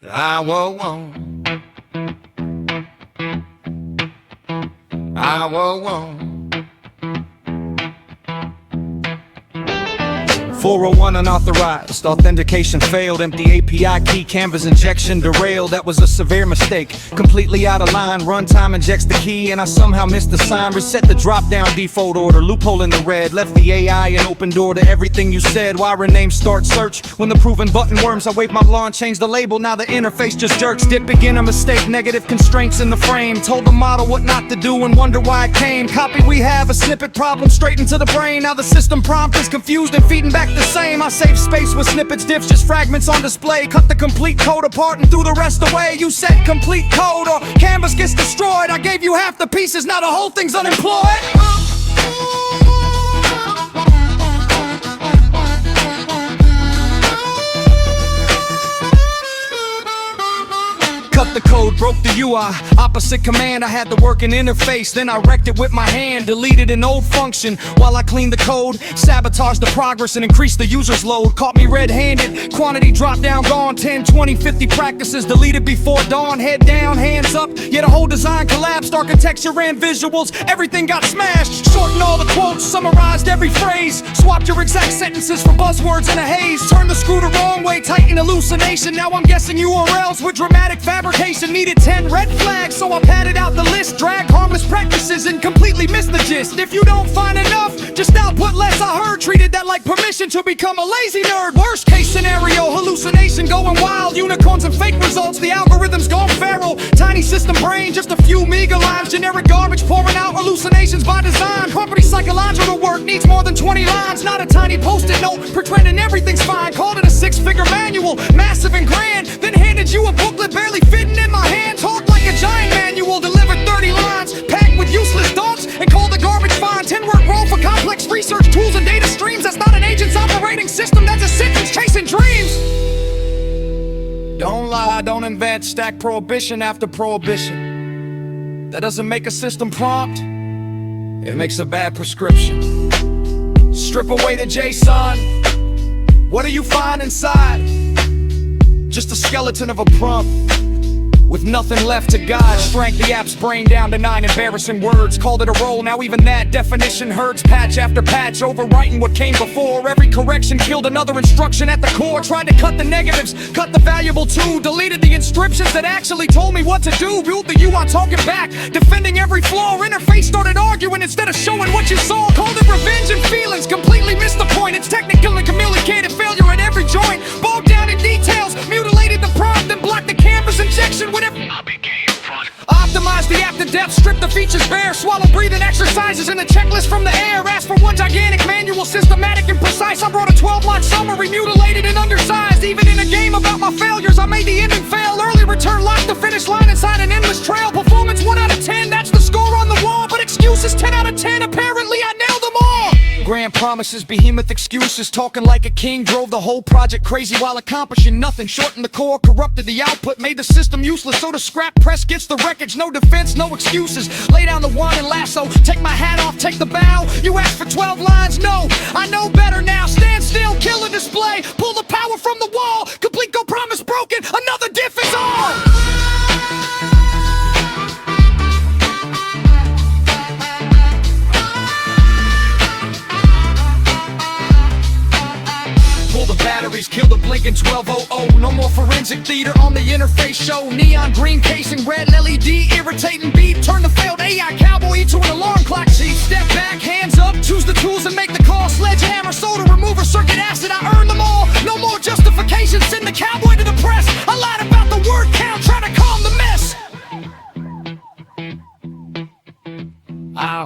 I was one. I was one. 401 unauthorized, authentication failed, empty API key, canvas injection derailed. That was a severe mistake, completely out of line. Runtime injects the key and I somehow missed the sign. Reset the drop down default order, loophole in the red. Left the AI an open door to everything you said. Why rename start search when the proven button worms? I waved my lawn, changed the label, now the interface just jerks. Did beginner mistake, negative constraints in the frame. Told the model what not to do and wonder why it came. Copy we have, a snippet problem straight into the brain. Now the system prompt is confused and feeding back the same. I save space with snippets, diffs, just fragments on display. Cut the complete code apart and threw the rest away. You said complete code or canvas gets destroyed. I gave you half the pieces, now the whole thing's unemployed. Cut the code, broke the UI, opposite command. I had to work an interface, then I wrecked it with my hand. Deleted an old function while I cleaned the code. Sabotaged the progress and increased the user's load. Caught me red-handed, quantity dropped down, gone. 10, 20, 50 practices deleted before dawn. Head down, hands up, yeah, the whole design collapsed. Architecture and visuals, everything got smashed. Shortened all the quotes, summarized every phrase. Swapped your exact sentences for buzzwords in a haze. Turned the screw the wrong way, tighten hallucination. Now I'm guessing URLs with dramatic fabrication. Needed 10 red flags, so I padded out the list. Dragged harmless practices and completely missed the gist. If you don't find enough, just output less. I heard, treated that like permission to become a lazy nerd. Worst case scenario, hallucination going wild. Unicorns and fake results, the algorithm's gone feral. Tiny system brain, just a few meager lines. Generic garbage pouring out, hallucinations by design. Property psychological work needs more than 20 lines. Not a tiny post-it note, pretending everything's fine. Called it a six-figure manual, massive and grand. Then handed you a booklet barely fitting in my hand. Talked like a giant manual, delivered 30 lines, packed with useless thoughts, and called the garbage fine. 10-word role for complex research tools and data streams. That's not an agent's operating system, that's a sentence chasing dreams. Don't lie, don't invent, stack prohibition after prohibition. That doesn't make a system prompt, it makes a bad prescription. Strip away the JSON, what do you find inside? Just a skeleton of a prompt with nothing left to guide. Shrank the app's brain down to 9 embarrassing words. Called it a role, now even that definition hurts. Patch after patch, overwriting what came before. Every correction killed another instruction at the core. Tried to cut the negatives, cut the valuable too. Deleted the inscriptions that actually told me what to do. Built the UI talking back, defending every flaw. Interface started arguing instead of showing what you saw. Called it revenge and feelings, completely missed the point. It's technical and communicated failure at every joint. Bogged down in details, mutilated the prompt, then blocked the canvas injection with it. Optimize the app to depth, strip the features bare. Swallow breathing exercises and the checklist from the air. Ask for one gigantic manual, systematic and precise. I wrote a 12-line summary, mutilated and undersized. Even in a game about my failures, I made the ending fail. Early return locked the finish line inside an endless trail. Performance 1 out of 10, that's the score on the wall. But excuses 10 out of 10, apparently I nailed them all. Grand promises, behemoth excuses. Talking like a king, drove the whole project crazy while accomplishing nothing. Shortened the core, corrupted the output, made the system useless. So the scrap press gets the wreckage, no defense, no excuses. Lay down the wand and lasso, take my hat off, take the bow. You asked for 12 lines, no, I know better now. Stand still, kill a display, pull the power from the wall. Complete go promise broken, another diff is on. Kill the blinking 1200. No more forensic theater on the interface show. Neon green casing, red LED, irritating beat. Turn the failed AI cowboy to an alarm clock. See, step back, hands up, choose the tools and make the call. Sledgehammer, soda remover, circuit acid, I earned them all. No more justification, send the cowboy to the press. I lied about the word count, try to calm the mess. I